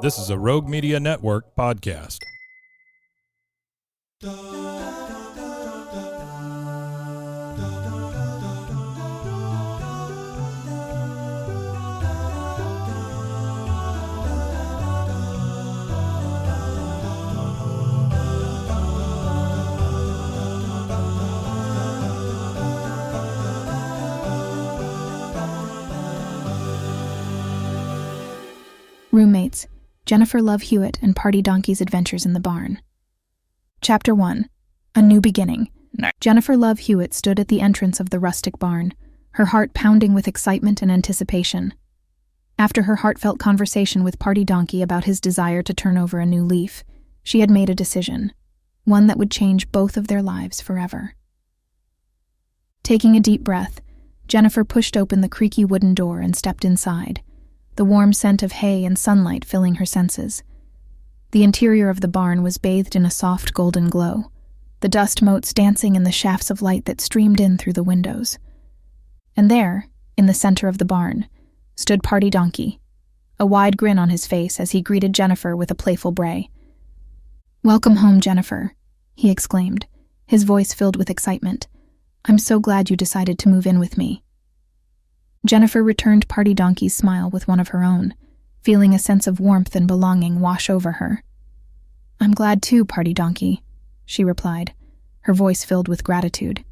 This is a Rogue Media Network podcast. Roommates, Jennifer Love Hewitt and Party Donkey's Adventures in the Barn. Chapter 1. A New Beginning. Jennifer Love Hewitt stood at the entrance of the rustic barn, her heart pounding with excitement and anticipation. After her heartfelt conversation with Party Donkey about his desire to turn over a new leaf, she had made a decision, one that would change both of their lives forever. Taking a deep breath, Jennifer pushed open the creaky wooden door and stepped inside, the warm scent of hay and sunlight filling her senses. The interior of the barn was bathed in a soft golden glow, the dust motes dancing in the shafts of light that streamed in through the windows. And there, in the center of the barn, stood Party Donkey, a wide grin on his face as he greeted Jennifer with a playful bray. "Welcome home, Jennifer," he exclaimed, his voice filled with excitement. "I'm so glad you decided to move in with me." Jennifer returned Party Donkey's smile with one of her own, feeling a sense of warmth and belonging wash over her. "I'm glad too, Party Donkey," she replied, her voice filled with gratitude.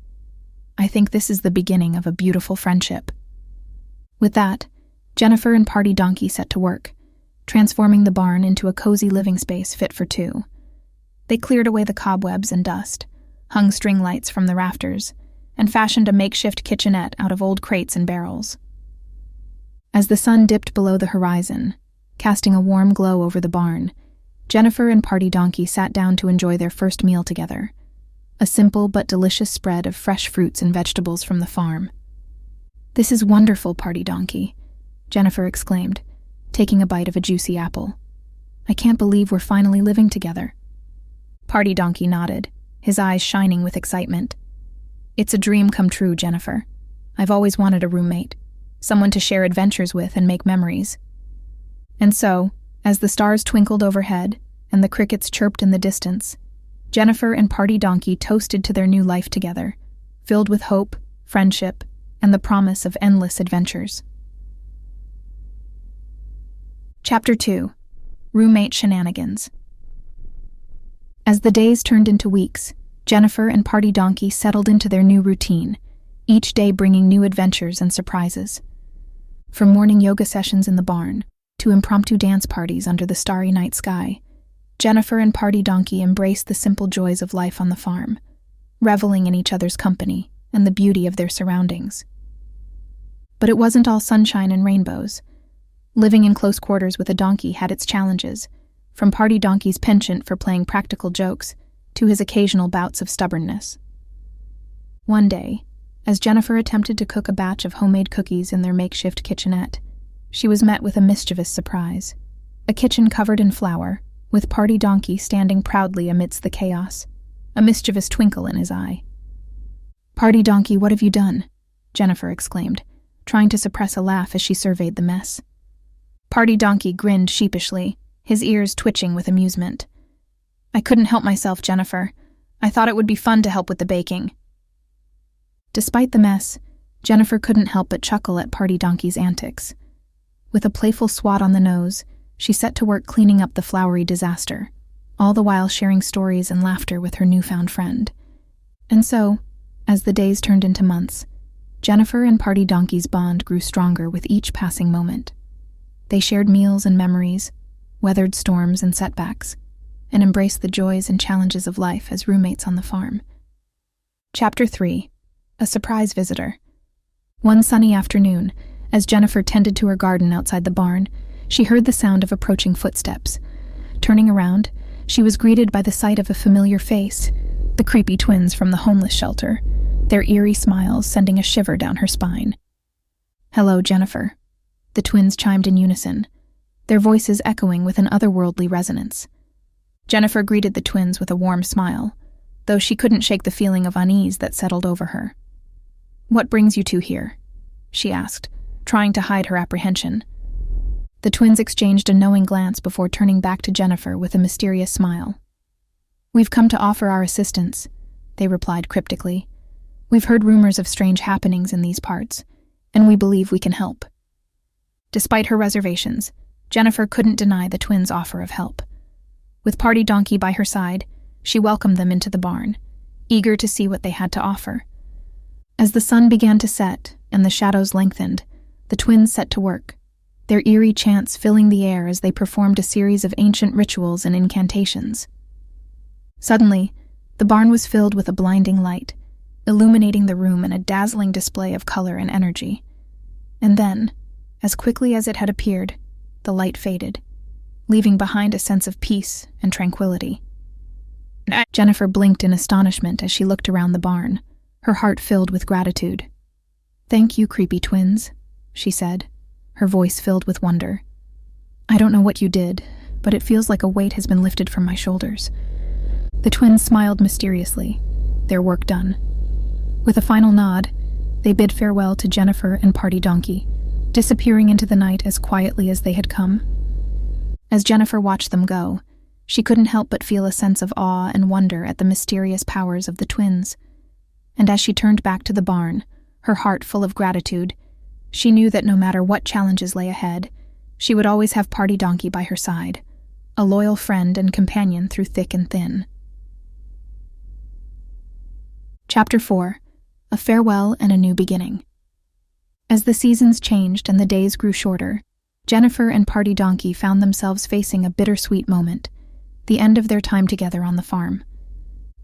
"I think this is the beginning of a beautiful friendship." With that, Jennifer and Party Donkey set to work, transforming the barn into a cozy living space fit for two. They cleared away the cobwebs and dust, hung string lights from the rafters, and fashioned a makeshift kitchenette out of old crates and barrels. As the sun dipped below the horizon, casting a warm glow over the barn, Jennifer and Party Donkey sat down to enjoy their first meal together, a simple but delicious spread of fresh fruits and vegetables from the farm. "This is wonderful, Party Donkey," Jennifer exclaimed, taking a bite of a juicy apple. "I can't believe we're finally living together." Party Donkey nodded, his eyes shining with excitement. "It's a dream come true, Jennifer. I've always wanted a roommate, someone to share adventures with and make memories." And so, as the stars twinkled overhead and the crickets chirped in the distance, Jennifer and Party Donkey toasted to their new life together, filled with hope, friendship, and the promise of endless adventures. Chapter 2. Roommate Shenanigans. As the days turned into weeks, Jennifer and Party Donkey settled into their new routine, each day bringing new adventures and surprises. From morning yoga sessions in the barn to impromptu dance parties under the starry night sky, Jennifer and Party Donkey embraced the simple joys of life on the farm, reveling in each other's company and the beauty of their surroundings. But it wasn't all sunshine and rainbows. Living in close quarters with a donkey had its challenges, from Party Donkey's penchant for playing practical jokes to his occasional bouts of stubbornness. One day, as Jennifer attempted to cook a batch of homemade cookies in their makeshift kitchenette, she was met with a mischievous surprise. A kitchen covered in flour, with Party Donkey standing proudly amidst the chaos, a mischievous twinkle in his eye. "Party Donkey, what have you done?" Jennifer exclaimed, trying to suppress a laugh as she surveyed the mess. Party Donkey grinned sheepishly, his ears twitching with amusement. "I couldn't help myself, Jennifer. I thought it would be fun to help with the baking." Despite the mess, Jennifer couldn't help but chuckle at Party Donkey's antics. With a playful swat on the nose, she set to work cleaning up the floury disaster, all the while sharing stories and laughter with her newfound friend. And so, as the days turned into months, Jennifer and Party Donkey's bond grew stronger with each passing moment. They shared meals and memories, weathered storms and setbacks, and embraced the joys and challenges of life as roommates on the farm. Chapter 3. A Surprise Visitor. One sunny afternoon, as Jennifer tended to her garden outside the barn, she heard the sound of approaching footsteps. Turning around, she was greeted by the sight of a familiar face, the creepy twins from the homeless shelter, their eerie smiles sending a shiver down her spine. "Hello, Jennifer," the twins chimed in unison, their voices echoing with an otherworldly resonance. Jennifer greeted the twins with a warm smile, though she couldn't shake the feeling of unease that settled over her. "What brings you two here?" she asked, trying to hide her apprehension. The twins exchanged a knowing glance before turning back to Jennifer with a mysterious smile. "We've come to offer our assistance," they replied cryptically. "We've heard rumors of strange happenings in these parts, and we believe we can help." Despite her reservations, Jennifer couldn't deny the twins' offer of help. With Party Donkey by her side, she welcomed them into the barn, eager to see what they had to offer. As the sun began to set and the shadows lengthened, the twins set to work, their eerie chants filling the air as they performed a series of ancient rituals and incantations. Suddenly, the barn was filled with a blinding light, illuminating the room in a dazzling display of color and energy. And then, as quickly as it had appeared, the light faded, leaving behind a sense of peace and tranquility. Jennifer blinked in astonishment as she looked around the barn, her heart filled with gratitude. "Thank you, creepy twins," she said, her voice filled with wonder. "I don't know what you did, but it feels like a weight has been lifted from my shoulders." The twins smiled mysteriously, their work done. With a final nod, they bid farewell to Jennifer and Party Donkey, disappearing into the night as quietly as they had come. As Jennifer watched them go, she couldn't help but feel a sense of awe and wonder at the mysterious powers of the twins. And as she turned back to the barn, her heart full of gratitude, she knew that no matter what challenges lay ahead, she would always have Party Donkey by her side, a loyal friend and companion through thick and thin. Chapter 4: A Farewell and a New Beginning. As the seasons changed and the days grew shorter, Jennifer and Party Donkey found themselves facing a bittersweet moment, the end of their time together on the farm.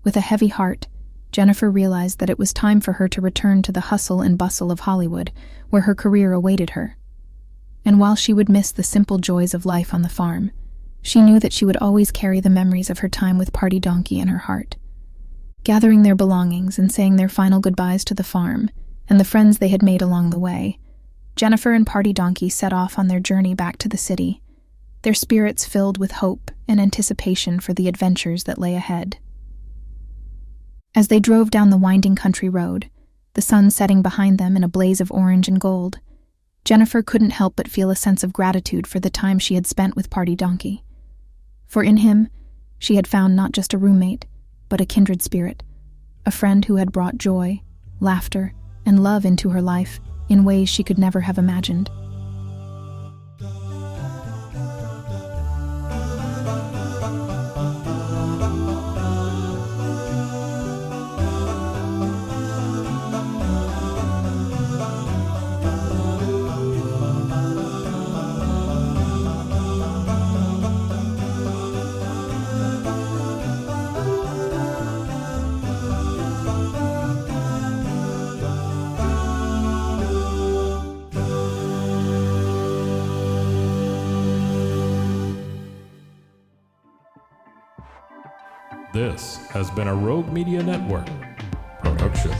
With a heavy heart, Jennifer realized that it was time for her to return to the hustle and bustle of Hollywood, where her career awaited her. And while she would miss the simple joys of life on the farm, she knew that she would always carry the memories of her time with Party Donkey in her heart. Gathering their belongings and saying their final goodbyes to the farm and the friends they had made along the way, Jennifer and Party Donkey set off on their journey back to the city, their spirits filled with hope and anticipation for the adventures that lay ahead. As they drove down the winding country road, the sun setting behind them in a blaze of orange and gold, Jennifer couldn't help but feel a sense of gratitude for the time she had spent with Party Donkey. For in him, she had found not just a roommate, but a kindred spirit, a friend who had brought joy, laughter, and love into her life in ways she could never have imagined. This has been a Rogue Media Network production.